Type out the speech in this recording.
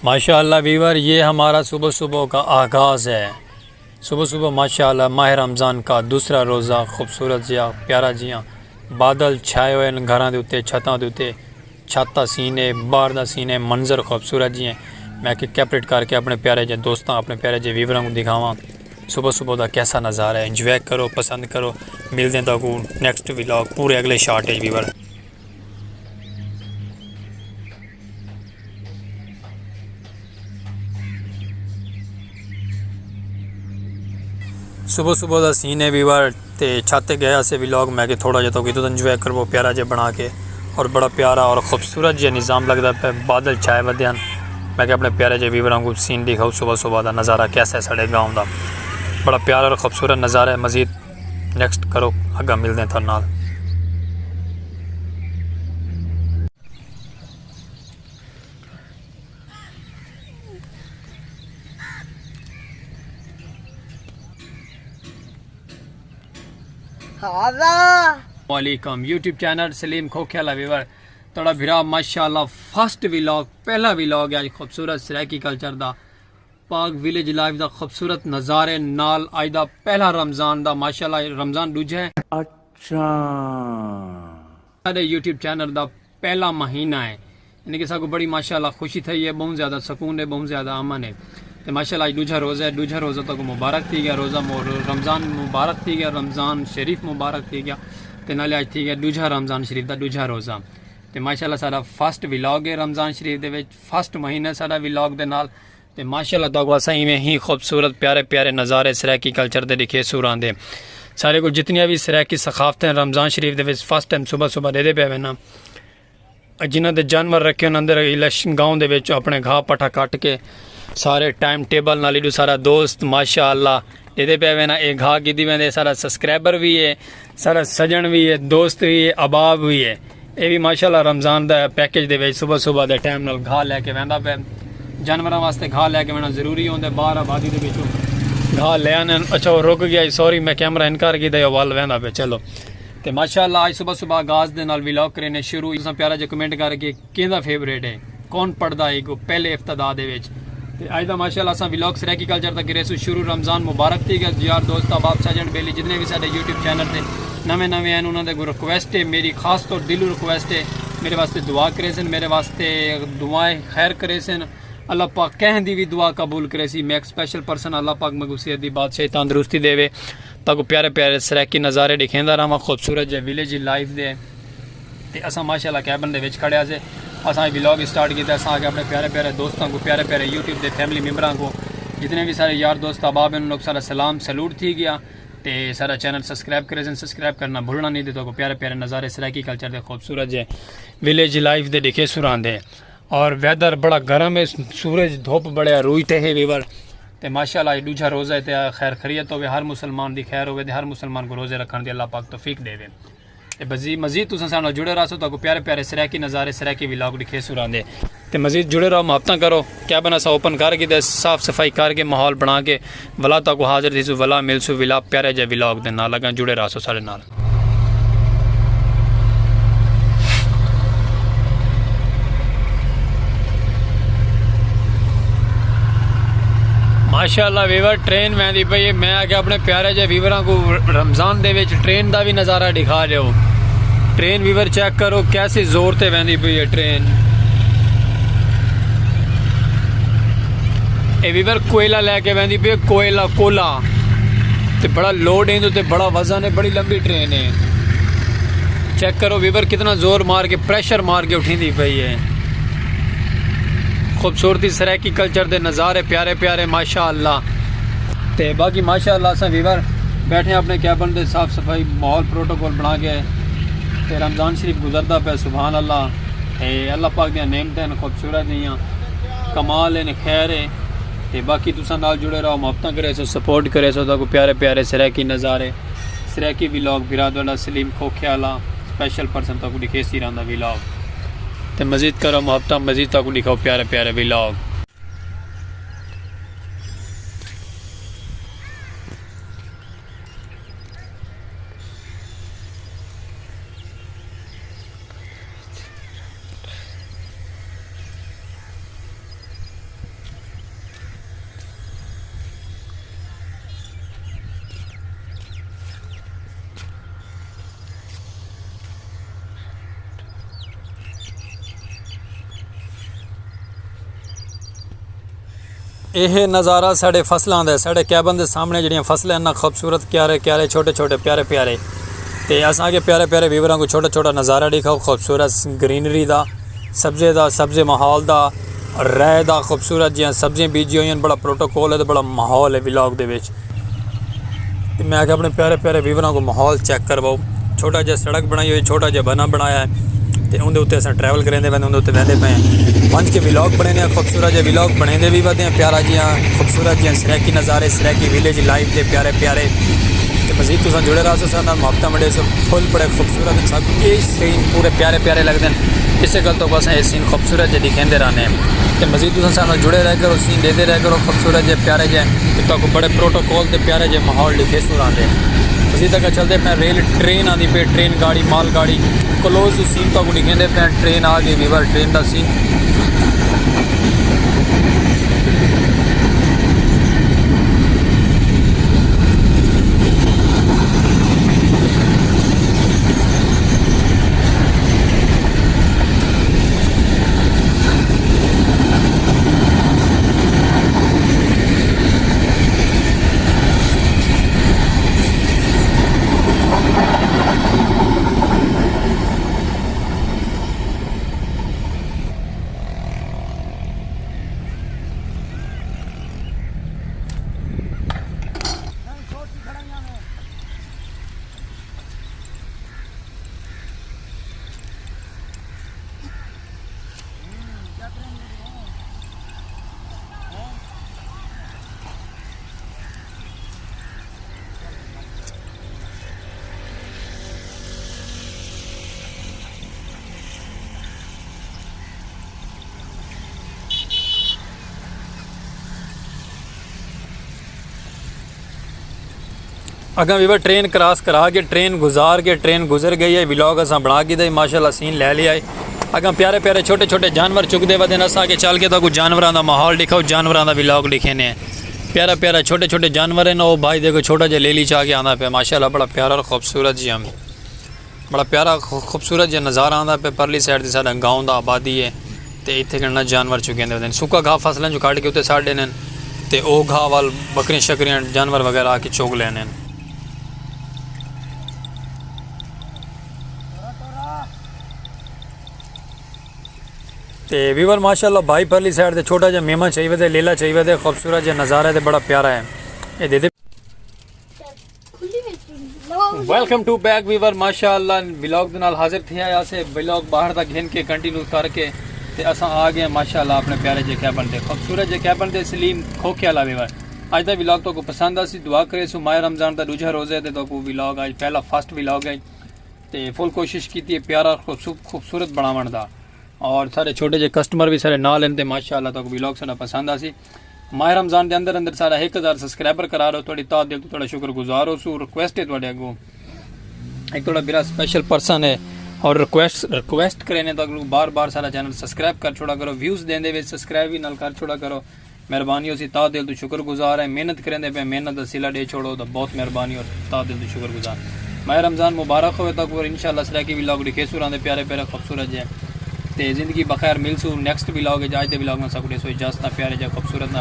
माशाअल्लाह वीवर, ये हमारा सुबह सुबह का आगाज़ है। सुबह सुबह माशाअल्लाह माह रमज़ान का दूसरा रोज़ा खूबसूरत जिया प्यारा जिया बादल छाए हुए हैं घरों के उत्ते छतों के उत्ते छत सीने बाहर का सीने मंजर खूबसूरत जी मैं कि कैपरेट करके अपने प्यारे जे दोस्तों अपने प्यारे जे वीवरों को दिखावा सुबह सुबह का कैसा नज़ारा है। इंजॉय करो, पसंद करो। मिलते हैं तो नेक्स्ट व्लॉग पूरे अगले शॉर्टेज वीवर। सुबह सुबह का सीन है वीवर ते छत गया से व्लॉग मैं कि थोड़ा जहा तो इंजॉय करवो प्यारा जे बना के और बड़ा प्यारा और खूबसूरत जो निज़ाम लगता पे बादल छाए वदे हैं। मैं कि अपने प्यारे जे वीवरों को सीन दिखाऊँ सुबह सुबह का नज़ारा कैसा है साढ़े गाँव का। बड़ा प्यारा और खूबसूरत नज़ारा है। मज़ीद नेक्स्ट करो अगर मिलते हैं थोड़े नाल। वालेकुम यूट्यूब चैनल सलीम खोख्याला वीवर थोड़ा भिरा माशाअल्लाह फर्स्ट व्लॉग पहला व्लॉग है आज खूबसूरत सराइकी कल्चर दा पाक विलेज लाइफ दा खूबसूरत नज़ारे नाल आज दा पहला रमज़ान दा माशाअल्लाह रमज़ान दूजा है। अच्छा सारे यूट्यूब चैनल दा पहला महीना है यानी कि सबको बड़ी माशाअल्लाह खुशी थी है, बहुत ज़्यादा सुकून है, बहुत ज़्यादा अमन है। तो माशाअल्लाह आज दूजा रोज़ा है। दूजा रोज़ा तो मुबारक थी गया रोज़ा रमज़ान मुबारक थी गया रमज़ान शरीफ मुबारक थी गया तो नाले आज थी गया दूजा रमज़ान शरीफ का दूजा रोज़ा। तो माशाअल्लाह सारा फर्स्ट व्लॉग है रमज़ान शरीफ के फर्स्ट महीना सारा व्लॉग के नाल तो माशाअल्लाह तो असा इवें ही खूबसूरत प्यारे प्यारे नज़ारे सराइकी कल्चर के दिखे सूर आते सारे को जितनिया भी सराइकी सखाफत रमज़ान शरीफ के फर्स्ट टाइम सुबह सुबह दे पे ना जिन्हों के जानवर रखे उन्होंने अंदर इलेक्शन गाँव के अपने घाह पट्ठा कट के सारे टाइम टेबल नाल सारा दोस्त माशाअल्लाह ये पे ना एक घाह की वे सारा सब्सक्राइबर भी है, सारा सजन भी है, दोस्त भी है, अबाब भी है। ये भी माशाअल्लाह रमज़ान का पैकेज दे सुबह सुबह के टाइम नाल घाह लैके वह पे जानवरों वास्ते घाह लैके आना जरूरी होंगे। बाहर आबादी के घाह ले आने। अच्छा वो रुक गया, सॉरी मैं कैमरा इनकार किया वल वह पे। चलो तो माशाअल्लाह आज सुबह सुबह आगाज़ के नाल व्लॉग करने शुरू। प्यारा जो कमेंट करके किहदा फेवरेट है कौन पढ़ता है पहले इफ्तदा अज का माशाअल्लाह अस व्लॉग सराइकी कल्चर तक गिरे शुरू। रमज़ान मुबारक थी गया यार दोस्त अहबाब सजन बेली जितने भी सारे यूट्यूब चैनल से नवे नवे हैं उन्होंने रिक्वेस्ट है मेरी खास तौर दिलू रिक्वेस्ट है मेरे वास्ते दुआ करे सन, मेरे वास्ते दुआएं खैर करे सन। अल्लाह पाक कहें दी भी दुआ कबूल करे सी। मैं एक स्पेशल पर्सन अल्लाह पाक मैं सेहत की बादशाही तंदरुस्ती देवे ताकि प्यारे प्यारे सराइकी नज़ारे दिखेंदा रहा खूबसूरत जो विलेज लाइफ दे असा माशाअल्लाह कैबन दे खड़िया से असा व्लॉग स्टार्ट किया। अस आगे अपने प्यारे प्यारे दोस्तों को प्यारे प्यारे यूट्यूब के फैमिली मेम्बरों को जितने भी सारे यार दोस्त अहबाब हैं उन लोग सारा सलाम सलूट थी गया तो सारा चैनल सब्सक्राइब करे सब्सक्राइब करना भूलना नहीं देता को प्यारे प्यारे नज़ारे सराइकी कल्चर के खूबसूरत जो विलेज लाइफ के दिखे सुरांदे और वैदर बड़ा गर्म है, सूरज धुप बड़े रूईते है वीवर तो माशाअल्लाह दूजा रोज़ा है तो खैर खरीयत हो हर मुसलमान की खैर हो हर मुसलमान को रोज़े रखने की अल्लाह पाक तौफीक देवे। मजीद तुम साथ जुड़े रहो तो प्यारे प्यारे सराइकी नज़ारे सराइकी व्लॉग दिखे सुरांदे तो मजीद जुड़े रहो मुहब्बत करो क्या बना सा ओपन करके साफ सफाई करके माहौल बना के वला तक हाजिर थी वला मिलसू विला प्यारे जे व्लॉग के नाल अगर जुड़े रहो सारे नाल। माशाअल्लाह वीवर ट्रेन वहदी पई मैं आके अपने प्यारे जे वीवरों को रमज़ान दे ट्रेन का भी नज़ारा दिखा रहे ट्रेन वीवर चेक करो कैसी जोर से वहदी पई है ट्रेन। ये वीवर कोयला लैके वहदी पई कोयला कोला तो बड़ा लोड है तो बड़ा वजन है बड़ी लंबी ट्रेन है। चेक करो वीवर कितना जोर मार के प्रेशर मार के उठी पई है। खूबसूरती सराइकी कल्चर के नज़ारे प्यारे प्यारे माशाअल्लाह ते बाकी माशाअल्लाह अस वीवर बैठे अपने कैबन के साफ सफाई माहौल प्रोटोकॉल बना के ते रमज़ान शरीफ गुजरता पे सुभान अल्लाह अल्लाह पाक दी नेमतें खूबसूरत दियाँ कमाल है खैर है ते बाकी तुसा नाल जुड़े रहो मुहब्बत करे सो सपोर्ट करे सो ताकि प्यारे प्यारे सराइकी नज़ारे सराइकी व्लॉग बिरादर सलीम खोख्याला स्पेशल पर्सन तक दिखे सी रहा व्लॉग तो मज़ीद करो मुहब्बत मज़ीद तक दिखाओ प्यारे प्यारे व्लॉग। ਇਹ ਨਜ਼ਾਰਾ ਸਾਡੇ ਫਸਲਾਂ ਦਾ ਸਾਡੇ ਕੈਬਨ ਦੇ ਸਾਹਮਣੇ ਜਿਹੜੀਆਂ ਫਸਲਾਂ ਇੰਨਾ ਖੂਬਸੂਰਤ क्यारे क्यारे छोटे छोटे प्यारे प्यारे तो असांखे प्यारे प्यारे व्यूवरां को छोटा छोटा नज़ारा दिखाओ खूबसूरत ग्रीनरी का सब्जे माहौल का राय का खूबसूरत जियां सब्जियां बीजी हुई बड़ा प्रोटोकॉल है तो बड़ा माहौल है व्लॉग दे विच। ते मैं आखे अपने प्यारे प्यारे व्यूवरां को माहौल चेक करवाओ। छोटा जिहा सड़क बनाई हुई छोटा जिहा बना बनाया है तो उनके उत्ते असां ट्रैवल करेंदे पे उनके उत्ते वहदे पे मंच के व्लॉग बने ने खूबसूरत जे व्लॉग बनेंदे भी वधे प्यारा जिहा खूबसूरत जिहा सराकी नज़ारे सराकी विलेज लाइफ के प्यारे प्यारे तो मजीद तुम जुड़े रहो सर मुहब्बत बड़े सो फुल बड़े खूबसूरत सब ये सीन पूरे प्यारे प्यारे लगते हैं। इस गल तो बस ये सीन खूबसूरत जो दिखेंदे रहने तो मजीद तुम साथ जुड़े रह करो सीन देते रह करो खूबसूरत जे प्यारे जे तो बड़े प्रोटोकॉल के प्यारे जे माहौल दिखे सुर आते मजीद तक चलते पे रेल ट्रेन आती पे ट्रेन गाड़ी माल गाड़ी क्लोज सीन तो दिखेंदे पे ट्रेन आ गई वीवर ट्रेन का सीन। अगर वीवर ट्रेन क्रॉस करा के ट्रेन गुजार के ट्रेन गुजर गई है व्लॉग असा बना के दे माशाल्लाह सीन ले लिया है। अगर प्यारे प्यारे छोटे छोटे जानवर चुकते वे असा के चल के तो कुछ जानवरों का माहौल दिखाओ जानवरों का व्लॉग दिखे ने प्यारा प्यारा छोटे छोटे जानवर है ना वो भाई देखो छोटा जहा लेली चाह के आना पे माशाल्लाह बड़ा प्यारा और खूबसूरत जी हम बड़ा प्यारा खूबसूरत जहा नज़ारा आता पे परली साइड से साढ़ा गाँव का आबादी है तो इतने कन्ना जानवर चुके होते सुक्का घाह फसलें जो कट के उत्ते साढ़े ने तो वह घाह वाल बकरियां शकरियां जानवर वगैरह आके चुग लेने। तो वीवर माशाल्लाह भाई परली साइड से छोटा जहा मेमा चाहिए थे लेला चाहिए थे खूबसूरत जहा नज़ारा है बड़ा प्यारा है ये दे दे। वेलकम टू बैक वीवर माशाल्लाह व्लॉग नाल हाजिर थे आया से व्लॉग बाहर तक घिन के कंटिन्यू करके ते असा आ गए माशाल्लाह अपने प्यारे जे कैबन ते खूबसूरत जे कैबन ते सलीम खोखियाला वीवर आज का व्लॉग तो को पसंद आसी दुआ करे सो माह रमजान का दूजा रोज़े ते तो को व्लॉग आज पहला फर्स्ट व्लॉग है ते फुल कोशिश की है प्यारा खूबसूरत बनावन दा और सारे छोटे जे कस्टमर भी सारे नाल हैं माशाल्लाह तो व्लॉग सारा पसंद आसी। माह रमजान के अंदर अंदर सारा 1000 सब्सक्राइबर करा रहे हो थोड़ी ता दिल तो थोड़ा शुक्रगुजार हो सू रिक्वेस्ट है थोड़े अगू एक थोड़ा मेरा स्पेशल पर्सन है और रिक्वेस्ट करें तो अगलू बार बार सारा चैनल सब्सक्राइब कर छोड़ा करो व्यूज़ देंदे वे सब्सक्राइब भी नल कर छोड़ा करो मेहरबानी हो सी ता दिल तो शुक्रगुजार है मेहनत करें पे मेहनत का सिला दे छोड़ो तो बहुत मेहरबानी और ता दिल तो शुक्रगुजार। माह रमजान मुबारक हो तक और इंशाल्लाह सरा की व्लॉग दिखे सुरांदे प्यारे प्यारे खूबसूरत जे ते जिंदगी बखैर मिलसू नेक्स्ट व्लॉग है आज दे व्लॉग में सब इजाजत प्यारे जे खूबसूरत